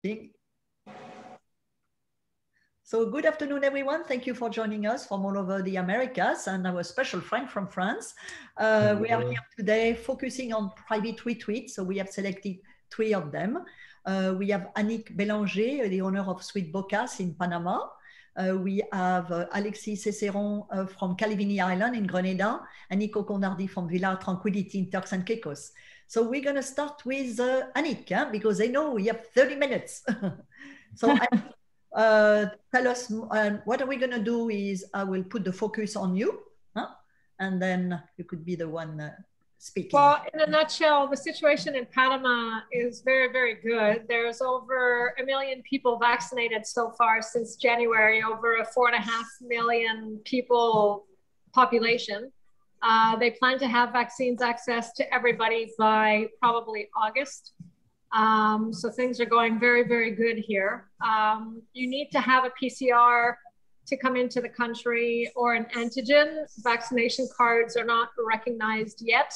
Big. So good afternoon, everyone. Thank you for joining us from all over the Americas and our special friend from France. We are here today focusing on private retreats. So we have selected 3 of them. We have Annick Bélanger, the owner of Sweet Bocas in Panama. We have Alexis Cesseron from Calivini Island in Grenada, and Nico Condardi from Villa Tranquility in Turks and Caicos. So we're going to start with Annick, because I know we have 30 minutes. So tell us, what are we going to do is I will put the focus on you, and then you could be the one speaking. Well, in a nutshell, the situation in Panama is very, very good. There's over 1 million people vaccinated so far since January, over a 4.5 million people population. They plan to have vaccines access to everybody by probably August. So things are going very, very good here. You need to have a PCR to come into the country or an antigen. Vaccination cards are not recognized yet.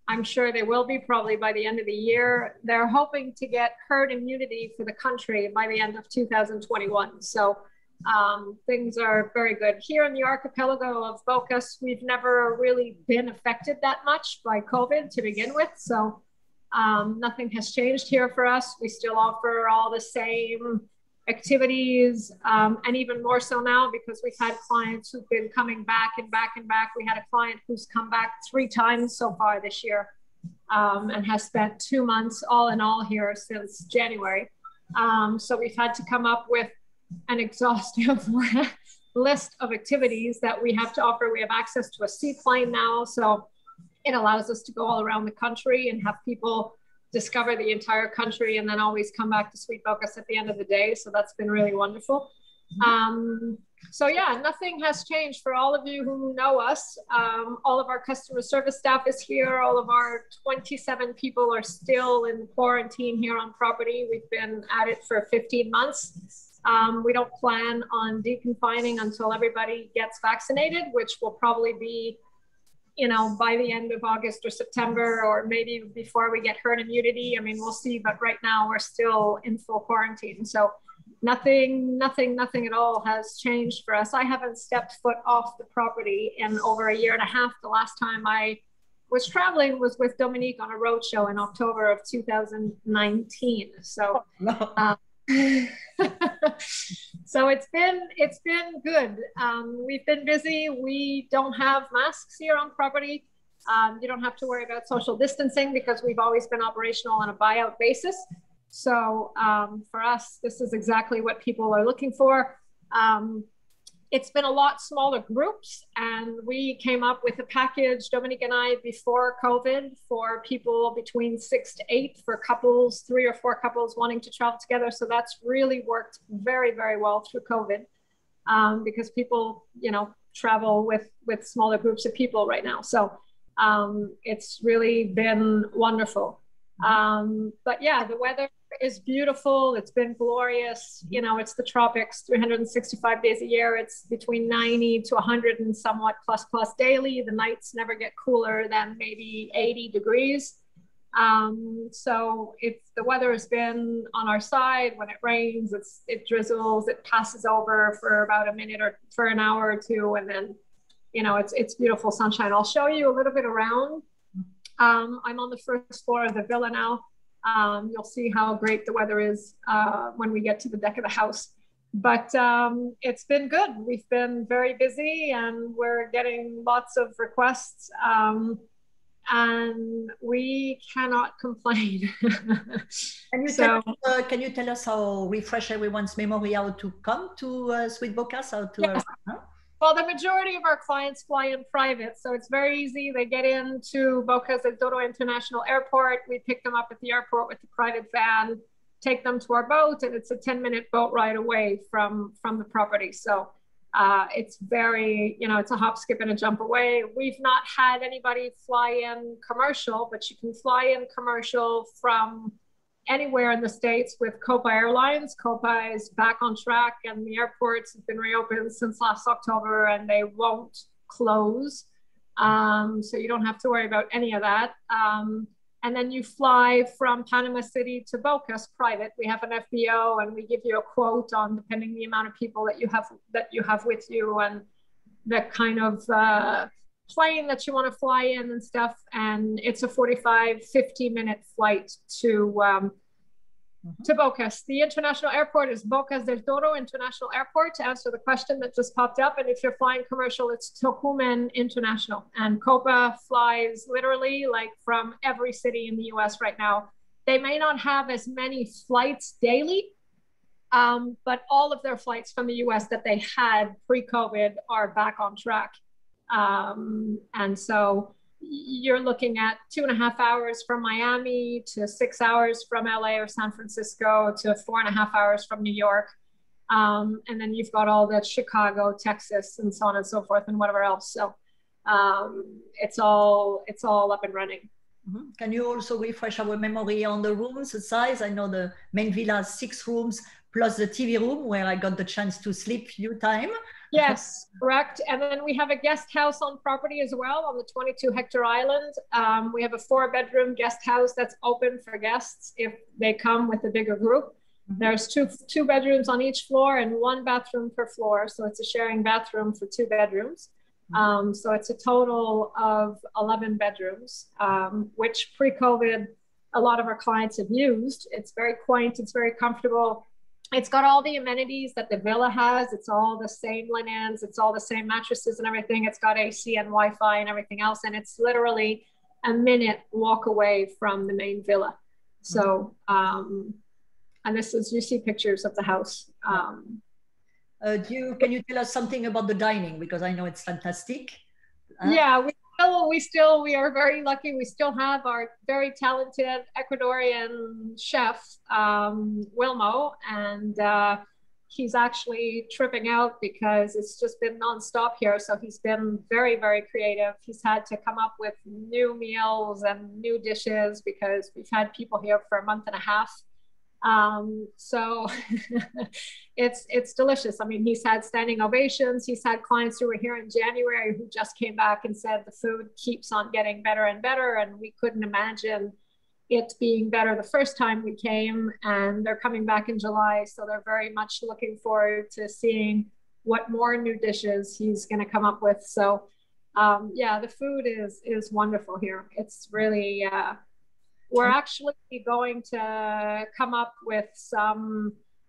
I'm sure they will be probably by the end of the year. They're hoping to get herd immunity for the country by the end of 2021. So things are very good. Here in the archipelago of Bocas, we've never really been affected that much by COVID to begin with. So nothing has changed here for us. We still offer all the same activities, and even more so now because we've had clients who've been coming back and back and back. We had a client who's come back 3 times so far this year, and has spent 2 months all in all here since January. So we've had to come up with an exhaustive list of activities that we have to offer. We have access to a seaplane now, so it allows us to go all around the country and have people discover the entire country and then always come back to Sweet Bocas at the end of the day. So that's been really wonderful. So yeah, nothing has changed for all of you who know us. All of our customer service staff is here. All of our 27 people are still in quarantine here on property. We've been at it for 15 months. We don't plan on deconfining until everybody gets vaccinated, which will probably be, you know, by the end of August or September, or maybe before we get herd immunity. I mean, we'll see, but right now we're still in full quarantine. So nothing at all has changed for us. I haven't stepped foot off the property in over 1.5 years. The last time I was traveling was with Dominique on a road show in October of 2019. So, so it's been good. We've been busy. We don't have masks here on property. You don't have to worry about social distancing because we've always been operational on a buyout basis. So for us, this is exactly what people are looking for. It's been a lot smaller groups, and we came up with a package, Dominique and I, before COVID, for people between 6 to 8, for couples, 3 or 4 couples wanting to travel together. So that's really worked very, very well through COVID, because people, you know, travel with smaller groups of people right now. So it's really been wonderful. But yeah, the weather is beautiful. It's been glorious. You know, it's the tropics, 365 days a year. It's between 90 to 100 and somewhat plus daily. The nights never get cooler than maybe 80 degrees. So the weather has been on our side. When it rains, it drizzles, it passes over for about a minute or for an hour or 2. And then, you know, it's beautiful sunshine. I'll show you a little bit around. I'm on the first floor of the villa now. You'll see how great the weather is when we get to the deck of the house. But it's been good. We've been very busy and we're getting lots of requests, and we cannot complain. Can you tell us how, refresh everyone's memory, how to come to Sweet Bocas? Yes. Well, the majority of our clients fly in private, so it's very easy. They get into Bocas at Dodo International Airport. We pick them up at the airport with the private van, take them to our boat, and it's a 10-minute boat ride away from the property. So it's very, you know, it's a hop, skip, and a jump away. We've not had anybody fly in commercial, but you can fly in commercial from anywhere in the States with Copa Airlines. Copa is back on track, and the airports have been reopened since last October, and they won't close. So you don't have to worry about any of that. And then you fly from Panama City to Bocas private. We have an FBO, and we give you a quote on depending the amount of people that you have with you, and the kind of plane that you want to fly in and stuff. And it's a 50-minute flight to Bocas. The international airport is Bocas del Toro International Airport, to answer the question that just popped up. And if you're flying commercial, it's Tocumen International. And Copa flies literally like from every city in the US right now. They may not have as many flights daily, but all of their flights from the US that they had pre-COVID are back on track. And so you're looking at 2.5 hours from Miami to 6 hours from LA or San Francisco to 4.5 hours from New York. And then you've got all that Chicago, Texas, and so on and so forth, and whatever else. So it's all up and running. Mm-hmm. Can you also refresh our memory on the rooms, the size? I know the main villa has 6 rooms plus the TV room where I got the chance to sleep a few times. Yes, correct. And then we have a guest house on property as well on the 22-hectare island. We have a 4-bedroom guest house that's open for guests if they come with a bigger group. Mm-hmm. There's two bedrooms on each floor and 1 bathroom per floor. So it's a sharing bathroom for 2 bedrooms. Mm-hmm. So it's a total of 11 bedrooms, which pre-COVID, a lot of our clients have used. It's very quaint. It's very comfortable. It's got all the amenities that the villa has. It's all the same linens. It's all the same mattresses and everything. It's got AC and Wi-Fi and everything else. And it's literally a minute walk away from the main villa. So, and this is, you see pictures of the house. Can you tell us something about the dining? Because I know it's fantastic. Yeah, we are very lucky. We still have our very talented Ecuadorian chef, Wilmo, and he's actually tripping out because it's just been nonstop here. So he's been very, very creative. He's had to come up with new meals and new dishes because we've had people here for a month and a half. So it's delicious. I mean, he's had standing ovations. He's had clients who were here in January who just came back and said the food keeps on getting better and better, and we couldn't imagine it being better the first time we came, and they're coming back in July. So they're very much looking forward to seeing what more new dishes he's going to come up with. So yeah, the food is wonderful here. It's really we're actually going to come up with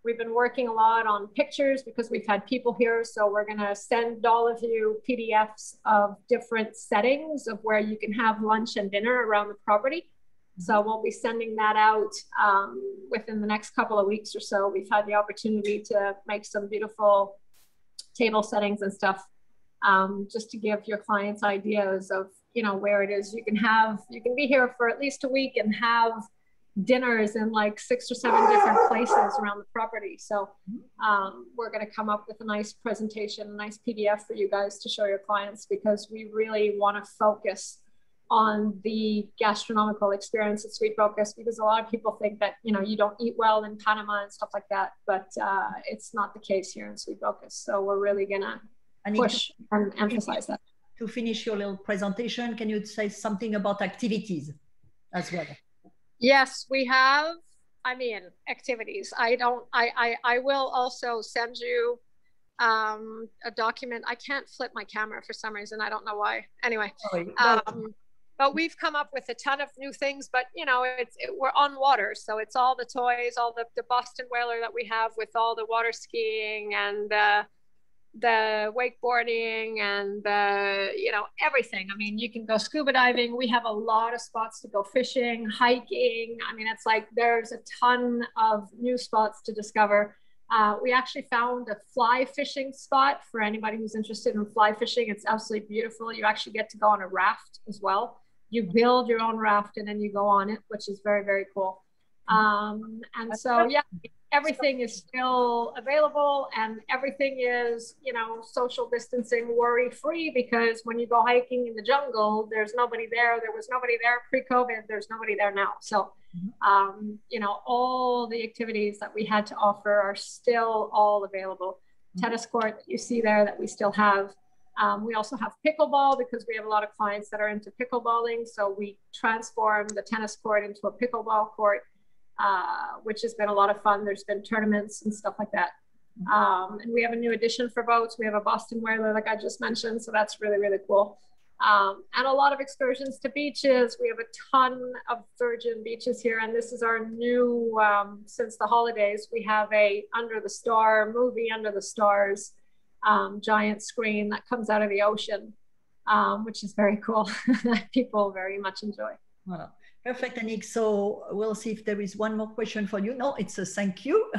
we've been working a lot on pictures because we've had people here. So we're going to send all of you PDFs of different settings of where you can have lunch and dinner around the property. So we'll be sending that out within the next couple of weeks or so. We've had the opportunity to make some beautiful table settings and stuff, just to give your clients ideas of, you know, where it is you can be here for at least a week and have dinners in like 6 or 7 different places around the property. So we're going to come up with a nice presentation, a nice PDF for you guys to show your clients, because we really want to focus on the gastronomical experience at Sweet Bocas, because a lot of people think that, you know, you don't eat well in Panama and stuff like that, but it's not the case here in Sweet Bocas. So we're really going to push and emphasize that. To finish your little presentation, can you say something about activities as well? Yes, we have, I mean, activities. I will also send you a document. I can't flip my camera for some reason. I don't know why. Anyway, but we've come up with a ton of new things, but you know, we're on water. So it's all the toys, all the Boston Whaler that we have with all the water skiing and the wakeboarding and you know, everything. I mean, you can go scuba diving. We have a lot of spots to go fishing, hiking. I mean, it's like there's a ton of new spots to discover. We actually found a fly fishing spot for anybody who's interested in fly fishing. It's absolutely beautiful. You actually get to go on a raft as well. You build your own raft and then you go on it, which is very, very cool. And so, yeah, everything is still available, and everything is, you know, social distancing, worry-free, because when you go hiking in the jungle, there's nobody there. There was nobody there pre-COVID. There's nobody there now. So, you know, all the activities that we had to offer are still all available. Tennis court that you see there that we still have. We also have pickleball because we have a lot of clients that are into pickleballing. So we transform the tennis court into a pickleball court, which has been a lot of fun. There's been tournaments and stuff like that. And we have a new addition for boats. We have a Boston Whaler, like I just mentioned. So that's really, really cool. And a lot of excursions to beaches. We have a ton of virgin beaches here. And this is our new, since the holidays, we have a Under the Star movie, Under the Stars, giant screen that comes out of the ocean, which is very cool. People very much enjoy. Wow. Perfect, Anik. So we'll see if there is one more question for you. No, it's a thank you.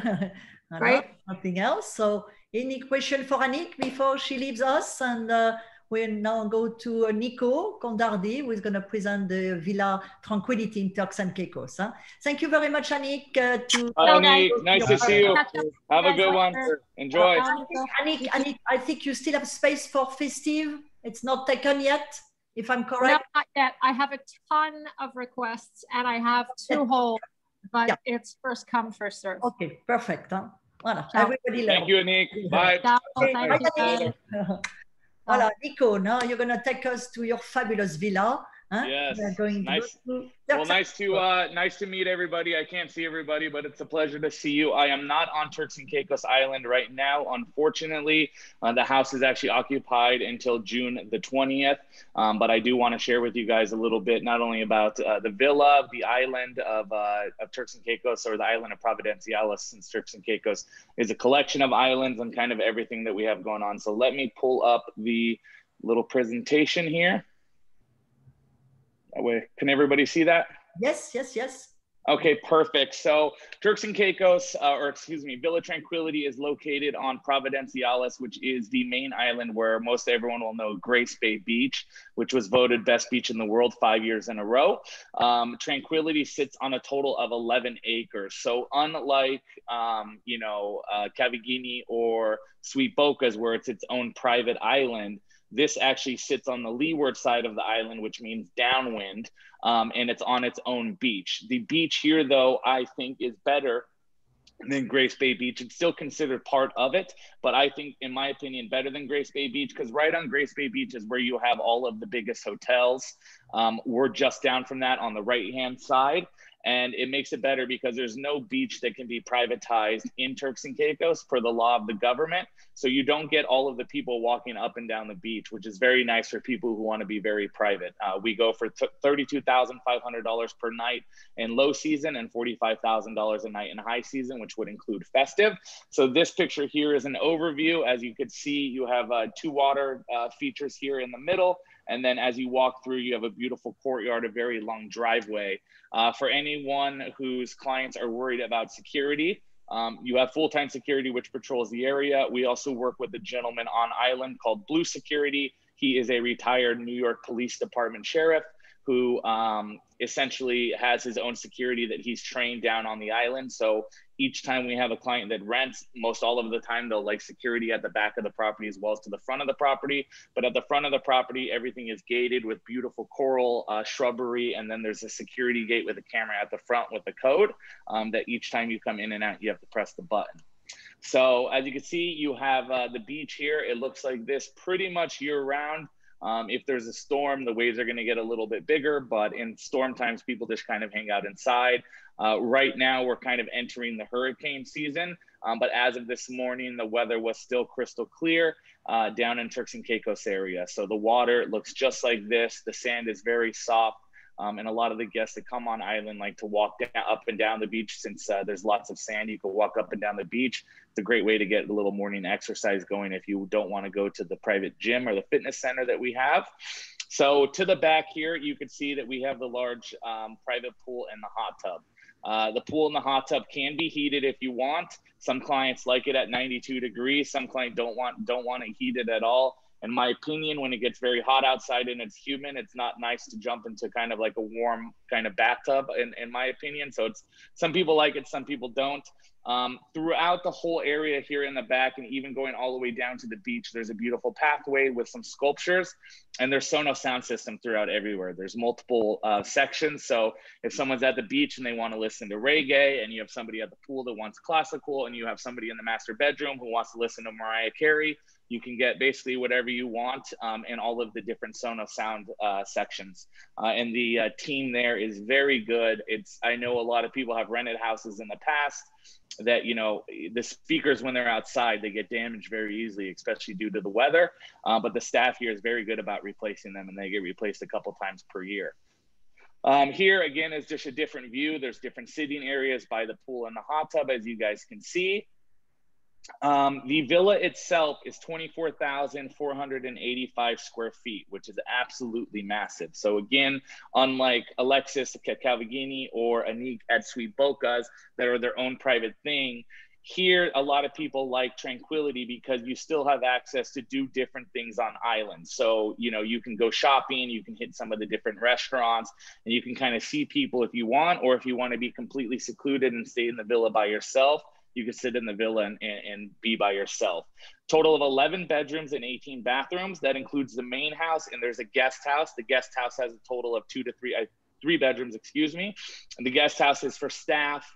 Right. Nothing else. So any question for Anik before she leaves us? And we'll now go to Nico Condardi, who is going to present the Villa Tranquility in Turks and Caicos. Thank you very much, Anik. Hi, Anik. Nice to see you. Have a good one. Enjoy. Anik, I think you still have space for festive. It's not taken yet, if I'm correct. No, not yet. I have a ton of requests and I have 2 holes, but it's first come, first serve. Okay, perfect. Voilà. Everybody Thank you, Anik. Bye. Bye. Voilà, Nico, now you're going to take us to your fabulous villa. Yes. Nice. Well, nice to meet everybody. I can't see everybody, but it's a pleasure to see you. I am not on Turks and Caicos Island right now. Unfortunately, the house is actually occupied until June the 20th. But I do want to share with you guys a little bit, not only about the villa, the island of Turks and Caicos, or the island of Providenciales, since Turks and Caicos is a collection of islands and kind of everything that we have going on. So let me pull up the little presentation here. That way, can everybody see that? Yes, yes, yes. Okay, perfect. So Turks and Caicos, Villa Tranquility is located on Providenciales, which is the main island where most everyone will know Grace Bay Beach, which was voted best beach in the world 5 years in a row. Tranquility sits on a total of 11 acres. So unlike, Cavigini or Sweet Bocas, where it's its own private island, this actually sits on the leeward side of the island, which means downwind, and it's on its own beach. The beach here, though, I think is better than Grace Bay Beach. It's still considered part of it, but I think, in my opinion, better than Grace Bay Beach, because right on Grace Bay Beach is where you have all of the biggest hotels. We're just down from that on the right-hand side. And it makes it better because there's no beach that can be privatized in Turks and Caicos per the law of the government. So you don't get all of the people walking up and down the beach, which is very nice for people who want to be very private. We go for $32,500 per night in low season and $45,000 a night in high season, which would include festive. So this picture here is an overview. As you could see, you have 2 water features here in the middle. And then as you walk through, you have a beautiful courtyard, a very long driveway. For anyone whose clients are worried about security, you have full-time security, which patrols the area. We also work with a gentleman on island called Blue Security. He is a retired New York Police Department sheriff who essentially has his own security that he's trained down on the island. So each time we have a client that rents, most all of the time, they'll like security at the back of the property as well as to the front of the property. But at the front of the property, everything is gated with beautiful coral shrubbery. And then there's a security gate with a camera at the front with the code that each time you come in and out, you have to press the button. So as you can see, you have the beach here. It looks like this pretty much year round. If there's a storm, the waves are going to get a little bit bigger, but in storm times, people just kind of hang out inside. Right now, we're kind of entering the hurricane season, but as of this morning, the weather was still crystal clear down in Turks and Caicos area. So the water looks just like this. The sand is very soft. And a lot of the guests that come on island like to walk up and down the beach since there's lots of sand. You can walk up and down the beach. It's a great way to get a little morning exercise going if you don't want to go to the private gym or the fitness center that we have. So to the back here, you can see that we have the large private pool and the hot tub. The pool and the hot tub can be heated if you want. Some clients like it at 92 degrees. Some clients don't want it heated at all. In my opinion, when it gets very hot outside and it's humid, it's not nice to jump into kind of like a warm kind of bathtub, in my opinion. So it's, some people like it, some people don't. Throughout the whole area here in the back, and even going all the way down to the beach, there's a beautiful pathway with some sculptures, and there's Sonos sound system throughout everywhere. There's multiple sections. So if someone's at the beach and they want to listen to reggae, and you have somebody at the pool that wants classical, and you have somebody in the master bedroom who wants to listen to Mariah Carey, You can get basically whatever you want in all of the different Sonos sound sections. And the team there is very good. I know a lot of people have rented houses in the past that, you know, the speakers, when they're outside, they get damaged very easily, especially due to the weather. But the staff here is very good about replacing them, and they get replaced a couple times per year. Here again is just a different view. There's different sitting areas by the pool and the hot tub, as you guys can see. The villa itself is 24,485 square feet, which is absolutely massive. So again, unlike Alexis Calvigini or Anik at Sweet Bocas that are their own private thing, here a lot of people like tranquility because you still have access to do different things on island. So, you know, you can go shopping, you can hit some of the different restaurants, and you can kind of see people if you want, or if you want to be completely secluded and stay in the villa by yourself, you can sit in the villa and be by yourself. Total of 11 bedrooms and 18 bathrooms. That includes the main house, and there's a guest house. The guest house has a total of three bedrooms, excuse me. And the guest house is for staff,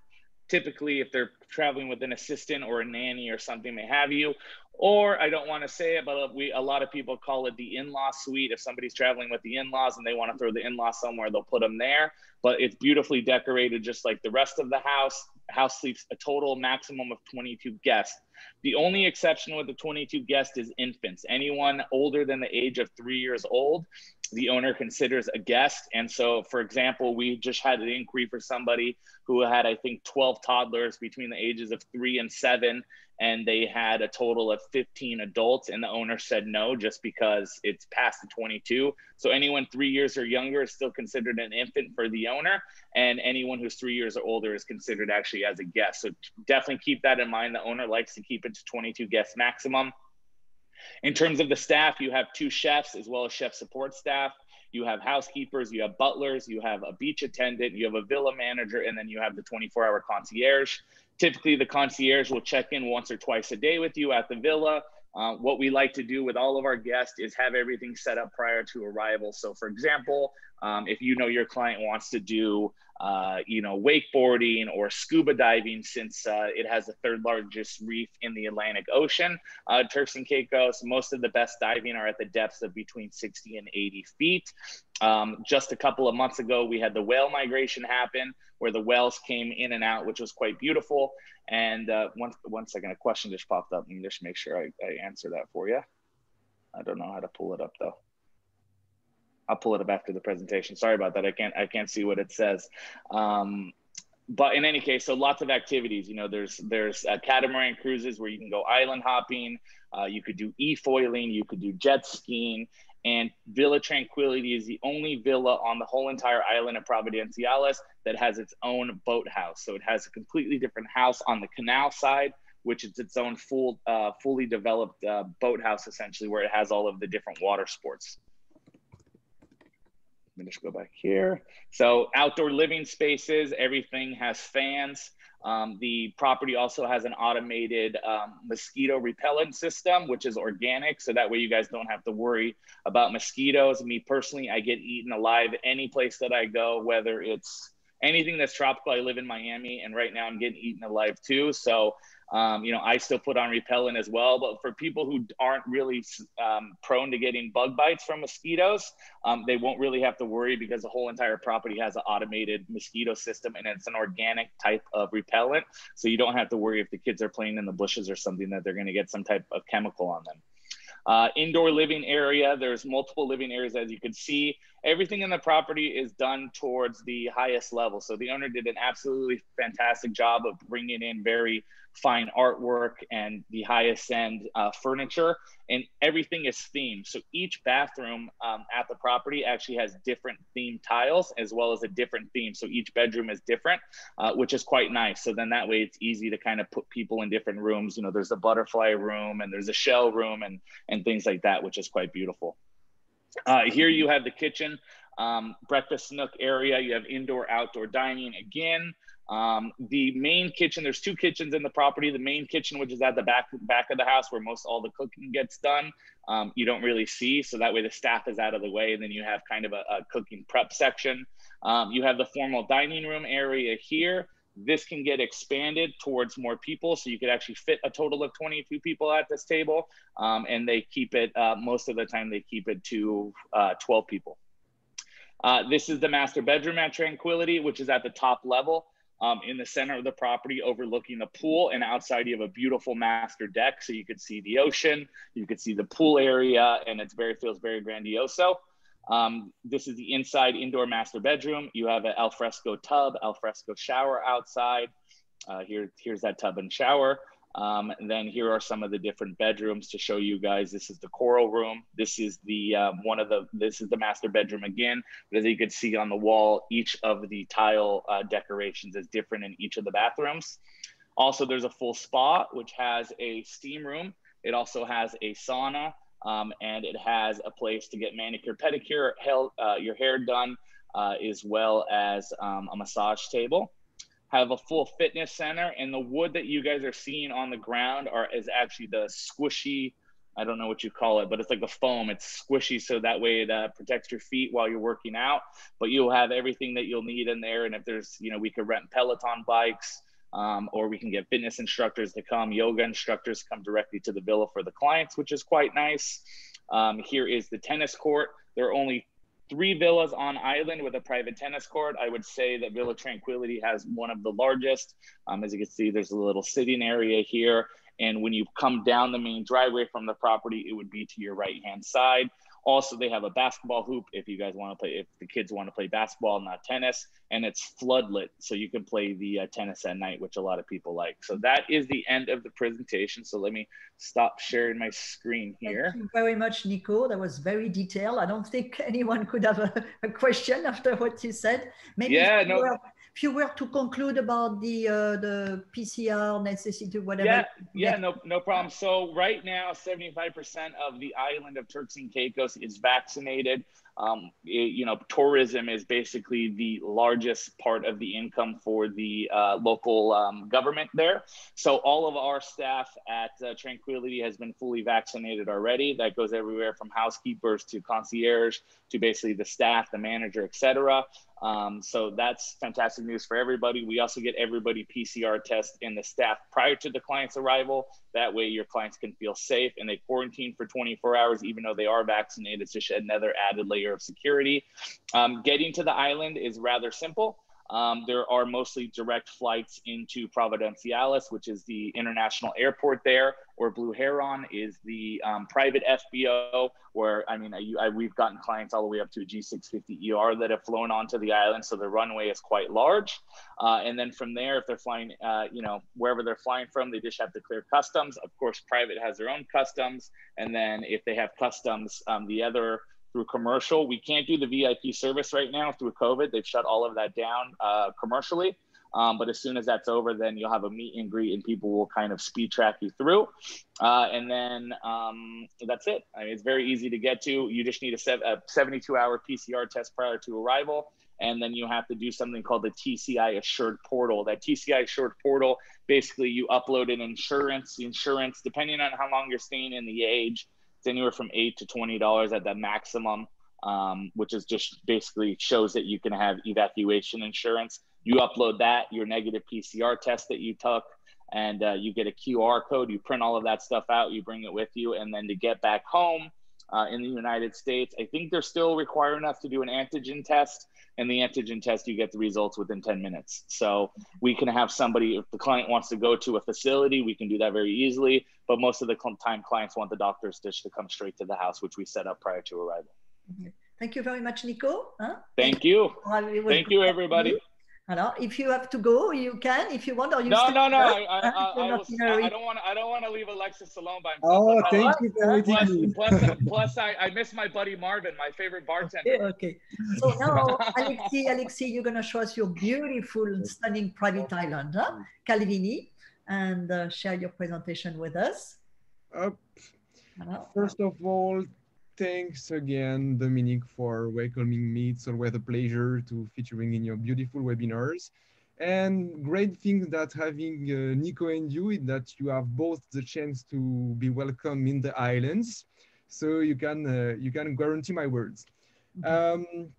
typically if they're traveling with an assistant or a nanny or something may have you. Or I don't want to say it, but a lot of people call it the in-law suite. If somebody's traveling with the in-laws and they want to throw the in-laws somewhere, they'll put them there. But it's beautifully decorated just like the rest of the house. House sleeps a total maximum of 22 guests. The only exception with the 22 guests is infants. Anyone older than the age of 3 years old, the owner considers a guest. And so, for example, we just had an inquiry for somebody who had, I think, 12 toddlers between the ages of 3 and 7, and they had a total of 15 adults, and the owner said no, just because it's past the 22. So anyone 3 years or younger is still considered an infant for the owner, and anyone who's 3 years or older is considered actually as a guest. So definitely keep that in mind. The owner likes to keep it to 22 guests maximum. In terms of the staff, you have 2 chefs as well as chef support staff. You have housekeepers, you have butlers, you have a beach attendant, you have a villa manager, and then you have the 24-hour concierge. Typically, the concierge will check in once or twice a day with you at the villa. What we like to do with all of our guests is have everything set up prior to arrival. So for example, if you know your client wants to do wakeboarding or scuba diving, since it has the 3rd largest reef in the Atlantic Ocean, Turks and Caicos, most of the best diving are at the depths of between 60 and 80 feet. Just a couple of months ago, we had the whale migration happen, where the whales came in and out, which was quite beautiful. And one second, a question just popped up. Let me just make sure I answer that for you. I don't know how to pull it up though. I'll pull it up after the presentation. Sorry about that. I can't see what it says. But in any case, so lots of activities. You know, there's catamaran cruises where you can go island hopping. You could do e-foiling. You could do jet skiing. And Villa Tranquility is the only villa on the whole entire island of Providenciales that has its own boathouse. So it has a completely different house on the canal side, which is its own fully developed boathouse, essentially, where it has all of the different water sports. Let me just go back here. So outdoor living spaces, everything has fans. The property also has an automated mosquito repellent system, which is organic. So that way you guys don't have to worry about mosquitoes. Me personally, I get eaten alive any place that I go, whether it's anything that's tropical. I live in Miami, and right now I'm getting eaten alive too. So, I still put on repellent as well. But for people who aren't really prone to getting bug bites from mosquitoes, they won't really have to worry, because the whole entire property has an automated mosquito system, and it's an organic type of repellent. So you don't have to worry if the kids are playing in the bushes or something that they're going to get some type of chemical on them. Indoor living area, there's multiple living areas, as you can see. Everything in the property is done towards the highest level. So the owner did an absolutely fantastic job of bringing in very fine artwork and the highest end furniture, and everything is themed. So each bathroom at the property actually has different themed tiles as well as a different theme. So each bedroom is different, which is quite nice. So then that way it's easy to kind of put people in different rooms. You know, there's a butterfly room and there's a shell room and things like that, which is quite beautiful. Here you have the kitchen, breakfast nook area. You have indoor, outdoor dining again. The main kitchen, there's 2 kitchens in the property. The main kitchen, which is at the back of the house where most all the cooking gets done, you don't really see. So that way the staff is out of the way. And then you have kind of a cooking prep section. You have the formal dining room area here. This can get expanded towards more people, so you could actually fit a total of 22 people at this table, and they keep it, most of the time they keep it to 12 people. This is the master bedroom at Tranquility, which is at the top level. In the center of the property, overlooking the pool, and outside you have a beautiful master deck, so you could see the ocean, you could see the pool area, and it feels very grandioso. This is the inside indoor master bedroom. You have an alfresco tub, alfresco shower outside. Here's that tub and shower. And then here are some of the different bedrooms to show you guys. This is the coral room. This is the this is the master bedroom again. But as you can see on the wall, each of the tile decorations is different in each of the bathrooms. Also, there's a full spa, which has a steam room. It also has a sauna, and it has a place to get manicure, pedicure, your hair done, as well as a massage table. Have a full fitness center, and the wood that you guys are seeing on the ground is actually the squishy, I don't know what you call it, but it's like the foam. It's squishy, so that way it protects your feet while you're working out. But you'll have everything that you'll need in there. And if there's, we could rent Peloton bikes, or we can get fitness instructors to come, yoga instructors come directly to the villa for the clients, which is quite nice. Here is the tennis court. There are only 3 villas on island with a private tennis court. I would say that Villa Tranquility has one of the largest. As you can see, there's a little sitting area here. And when you come down the main driveway from the property, it would be to your right-hand side. Also, they have a basketball hoop if you guys want to play, if the kids want to play basketball, not tennis, and it's floodlit, so you can play the tennis at night, which a lot of people like. So that is the end of the presentation. So let me stop sharing my screen here. Thank you very much, Nico. That was very detailed. I don't think anyone could have a question after what you said. Maybe if you were to conclude about the PCR necessity, whatever. No problem. So right now, 75% of the island of Turks and Caicos is vaccinated. Tourism is basically the largest part of the income for the local government there. So all of our staff at Tranquility has been fully vaccinated already. That goes everywhere from housekeepers to concierge to basically the staff, the manager, etc. So that's fantastic news for everybody. We also get everybody PCR test in the staff prior to the client's arrival. That way your clients can feel safe, and they quarantine for 24 hours, even though they are vaccinated, to shed another added layer of security. Getting to the island is rather simple. There are mostly direct flights into Providenciales, which is the international airport there, or Blue Heron is the private FBO, where, we've gotten clients all the way up to a G650ER that have flown onto the island. So the runway is quite large. And then from there, if they're flying, wherever they're flying from, they just have to clear customs. Of course, private has their own customs. And then if they have customs, through commercial, we can't do the VIP service right now through COVID. They've shut all of that down commercially. But as soon as that's over, then you'll have a meet and greet and people will kind of speed track you through. And then that's it. It's very easy to get to. You just need a 72-hour PCR test prior to arrival. And then you have to do something called the TCI Assured Portal. That TCI Assured Portal, basically you upload an insurance. The insurance, depending on how long you're staying in the age, it's anywhere from $8 to $20 at the maximum, which is just basically shows that you can have evacuation insurance. You upload that, your negative PCR test that you took, and you get a QR code. You print all of that stuff out, you bring it with you, and then to get back home in the United States, I think they're still requiring us to do an antigen test, and the antigen test, you get the results within 10 minutes. So we can have somebody, if the client wants to go to a facility, we can do that very easily. But most of the time, clients want the doctor's dish to come straight to the house, which we set up prior to arrival. Thank you very much, Nico. Thank you. Thank you, everybody. If you have to go, you can. If you want, or you no. I don't want to leave Alexis alone by himself. Oh, thank you very much. Plus, I miss my buddy Marvin, my favorite bartender. Okay. So now, Alexis, you're gonna show us your beautiful, stunning private island, Calvini, and share your presentation with us. First of all, thanks again, Dominique, for welcoming me. It's always a pleasure to featuring in your beautiful webinars. And great thing that having Nico and you is that you have both the chance to be welcome in the islands. So you can guarantee my words.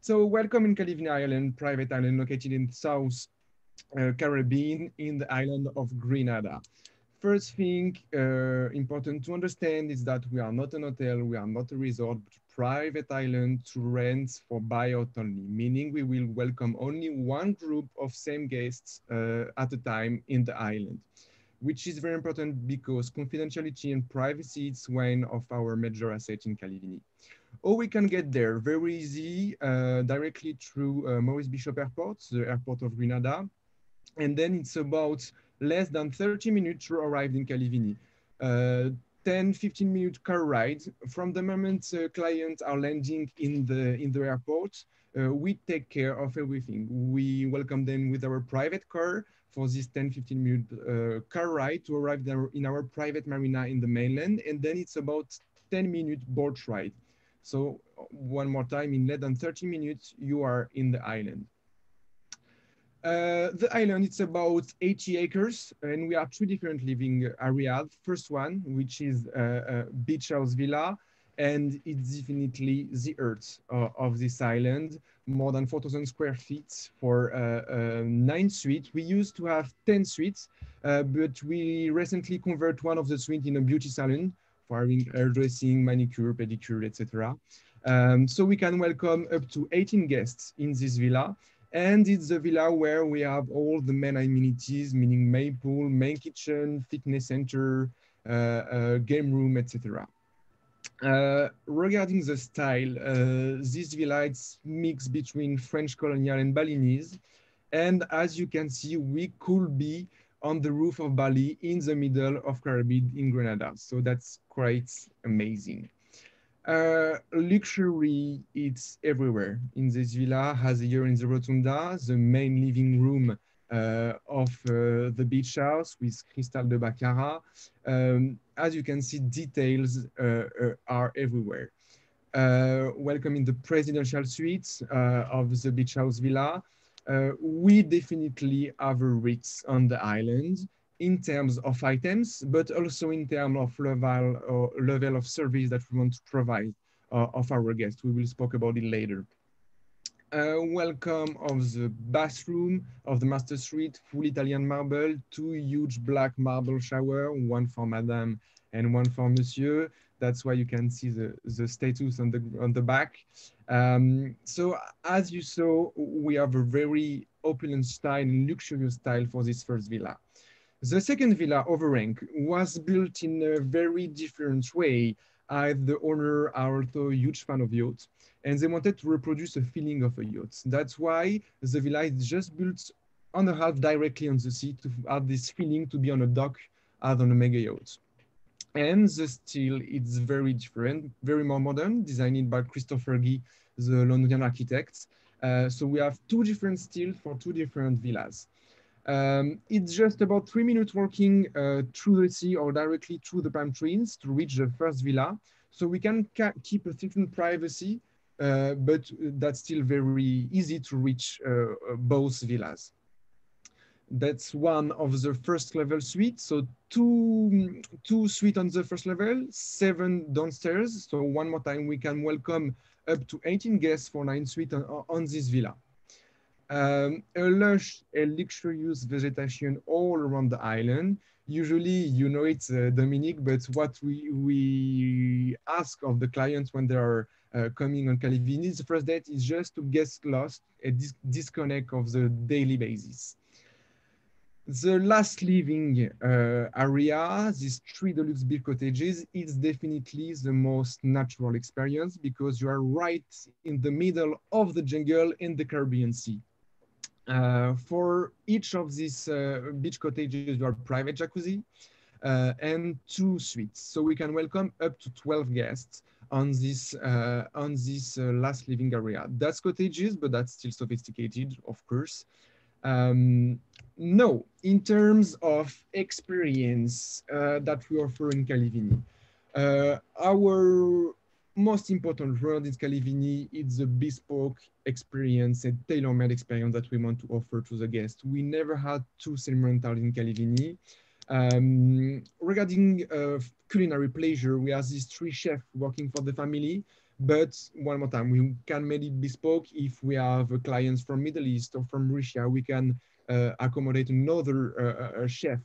So welcome in Calvini Island, private island located in South Caribbean in the island of Grenada. First thing important to understand is that we are not an hotel, we are not a resort, but a private island to rent for buyout only, meaning we will welcome only one group of same guests at a time in the island, which is very important because confidentiality and privacy is one of our major assets in Caligini. Or we can get there very easy, directly through Maurice Bishop Airport, the airport of Grenada, and then it's about less than 30 minutes to arrive in Calivini. 10-15 minute car ride from the moment clients are landing in the airport. We take care of everything. We welcome them with our private car for this 10-15 minute car ride to arrive there in our private marina in the mainland, and then it's about 10-minute boat ride. So one more time, in less than 30 minutes you are in the island. The island, it's about 80 acres, and we have two different living areas. First one, which is a beach house villa, and it's definitely the earth of this island, more than 4,000 square feet for 9 suites. We used to have 10 suites, but we recently convert one of the suites in a beauty salon for having hairdressing, manicure, pedicure, etc. So we can welcome up to 18 guests in this villa. And it's a villa where we have all the main amenities, meaning main pool, main kitchen, fitness center, game room, etc. Regarding the style, this villa is mixed between French colonial and Balinese. And as you can see, we could be on the roof of Bali in the middle of Caribbean in Grenada. So that's quite amazing. Luxury, it's everywhere. In this villa, has here in the rotunda, the main living room of the beach house with Cristal de Baccarat. As you can see, details are everywhere. Welcoming the presidential suites of the beach house villa. We definitely have a Ritz on the island in terms of items, but also in terms of level of service that we want to provide of our guests. We will speak about it later. Welcome of the bathroom of the master suite, full Italian marble, two huge black marble shower, one for Madame and one for Monsieur. That's why you can see the status on the back. So as you saw, we have a very opulent style, luxurious style for this first villa. The second villa, Overrank, was built in a very different way. The owner are also a huge fan of yachts, and they wanted to reproduce a feeling of a yacht. That's why the villa is just built on a half directly on the sea to have this feeling to be on a dock as on a mega yacht. And the style is very different, very more modern, designed by Christopher Gee, the Londonian architect. So we have two different styles for two different villas. It's just about 3 minutes walking through the sea or directly through the palm trees to reach the first villa. So we can keep a certain privacy, but that's still very easy to reach both villas. That's one of the first level suites. So two suites on the first level, 7 downstairs. So one more time, we can welcome up to 18 guests for 9 suites on this villa. A lush and luxurious vegetation all around the island. Usually, you know it's Dominique, but what we ask of the clients when they are coming on Calivini, the first date is just to get lost and disconnect of the daily basis. The last living area, these 3 deluxe beach cottages, is definitely the most natural experience because you are right in the middle of the jungle in the Caribbean Sea. For each of these beach cottages, you have private jacuzzi and 2 suites. So we can welcome up to 12 guests on this last living area. That's cottages, but that's still sophisticated, of course. No, in terms of experience that we offer in Calivini, our most important word in Calivini is the bespoke experience and tailor-made experience that we want to offer to the guests. We never had 2 sentimental in Calivini. Regarding culinary pleasure, we have these 3 chefs working for the family, but one more time, we can make it bespoke. If we have clients from Middle East or from Russia, we can accommodate another chef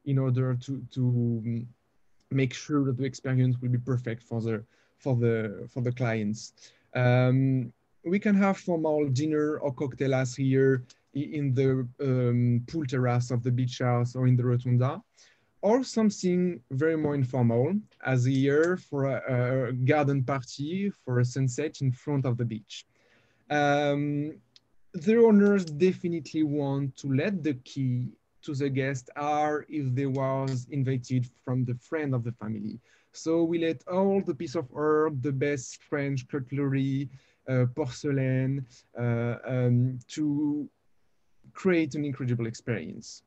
in order to make sure that the experience will be perfect for the clients. We can have formal dinner or cocktails here in the pool terrace of the beach house or in the rotunda, or something very more informal, as here for a garden party for a sunset in front of the beach. The owners definitely want to let the key to the guest are if they was invited from the friend of the family. So we let all the piece of art, the best French cutlery, porcelain, to create an incredible experience.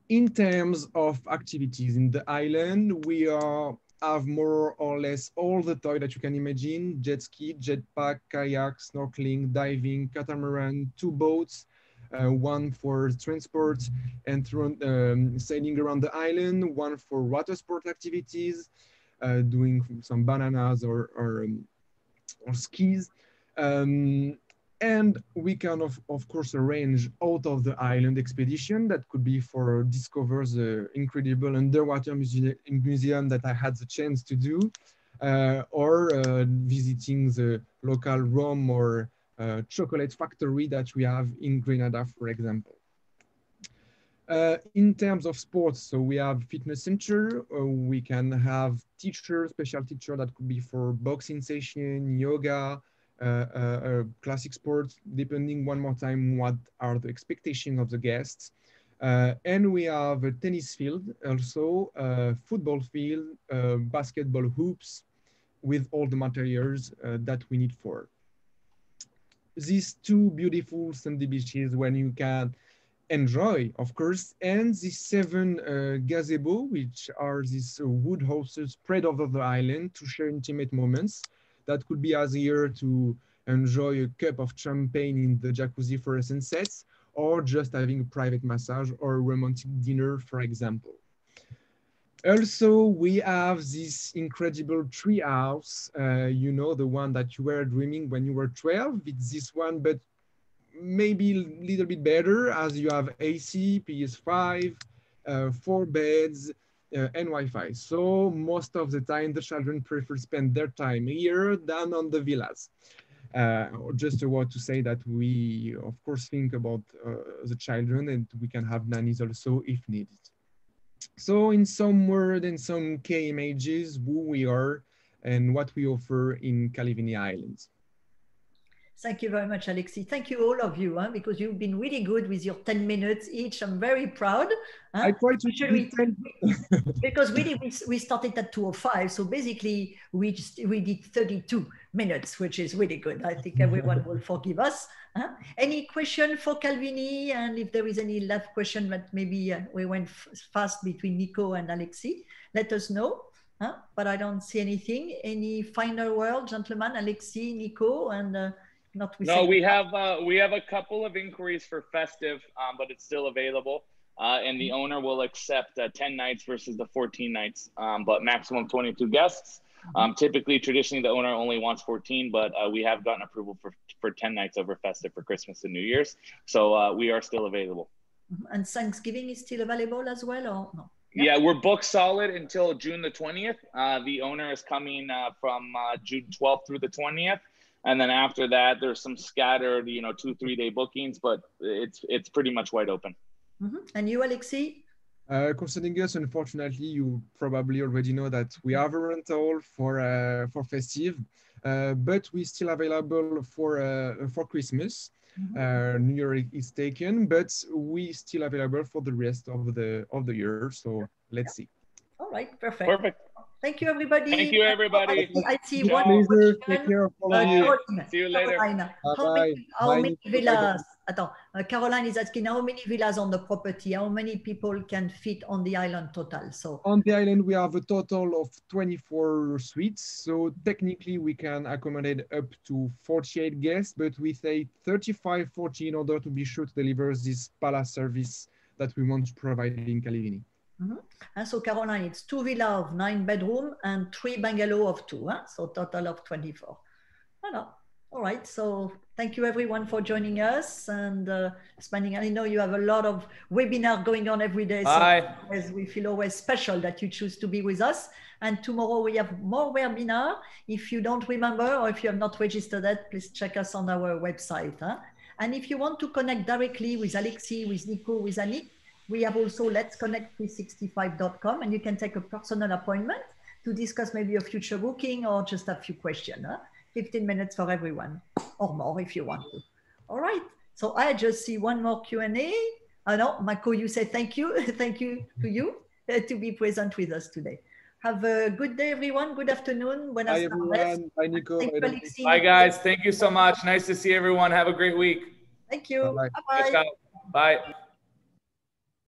In terms of activities in the island, we have more or less all the toy that you can imagine: jet ski, jetpack, kayak, snorkeling, diving, catamaran, two boats, one for transport and sailing around the island, one for water sport activities, doing some bananas or skis. And we can, of course, arrange out of the island expedition that could be for discover the incredible underwater museum that I had the chance to do, or visiting the local rum or chocolate factory that we have in Grenada, for example. In terms of sports, so we have fitness center. We can have teacher, special teacher that could be for boxing session, yoga, classic sports, depending one more time what are the expectations of the guests. And we have a tennis field, also a football field, basketball hoops, with all the materials that we need for. These two beautiful sandy beaches when you can enjoy, of course, and the 7 gazebo, which are these wood houses spread over the island to share intimate moments. That could be as here to enjoy a cup of champagne in the jacuzzi for a sunset, or just having a private massage or a romantic dinner, for example. Also, we have this incredible tree house, you know, the one that you were dreaming when you were 12. It's this one, but maybe a little bit better, as you have AC, PS5, 4 beds, and Wi-Fi. So most of the time, the children prefer spend their time here than on the villas. Just a word to say that we, of course, think about the children, and we can have nannies also if needed. So in some word and some key images, who we are and what we offer in Calivini Islands. Thank you very much, Alexis. Thank you, all of you, because you've been really good with your 10 minutes each. I'm very proud. I try to do 10. Because we started at 2:05, so basically we did 32 minutes, which is really good. I think everyone will forgive us. Any question for Calvini? And if there is any last question that maybe we went fast between Nico and Alexis, let us know. But I don't see anything. Any final word, gentlemen, Alexis, Nico, and no, we have a couple of inquiries for festive, but it's still available. And the owner will accept 10 nights versus the 14 nights, but maximum 22 guests. Typically, traditionally, the owner only wants 14, but we have gotten approval for 10 nights over festive for Christmas and New Year's. So we are still available. And Thanksgiving is still available as well, or no? Yeah, we're booked solid until June the 20th. The owner is coming from June 12th through the 20th. And then after that, there's some scattered, 2-3 day bookings, but it's pretty much wide open. And you, Alexis? Concerning us, unfortunately, you probably already know that we have a rental for festive, but we still available for Christmas. New Year is taken, but we still available for the rest of the year. So let's see. All right, perfect. Perfect. Thank you, everybody. Thank you, everybody. I see Ciao. one question. Take care of all of you. See you later. How many villas? Caroline is asking how many villas on the property, how many people can fit on the island total? So on the island, we have a total of 24 suites. So technically, we can accommodate up to 48 guests, but we say 35, 40 in order to be sure to deliver this palace service that we want to provide in Calivini. And so Caroline, it's 2 villas of 9 bedrooms and 3 bungalows of 2, so total of 24. Voilà. All right, so thank you everyone for joining us and spending. I know you have a lot of webinar going on every day, Bye. so we feel always special that you choose to be with us. And tomorrow we have more webinar. If you don't remember or if you have not registered it, please check us on our website. Huh? And if you want to connect directly with Alexi, with Nico, with Annick, we have also Let's Connect 365.com, and you can take a personal appointment to discuss maybe a future booking or just a few questions. Huh? 15 minutes for everyone, or more if you want to. All right. So I just see one more Q&A. No, Mako, you say thank you. Thank you to you to be present with us today. Have a good day, everyone. Good afternoon. Bye, everyone. Bye, Nico. Thank you, Bye, Alexi. Bye, guys. Thank you so much. Nice to see everyone. Have a great week. Thank you. Bye-bye. Bye-bye. Bye.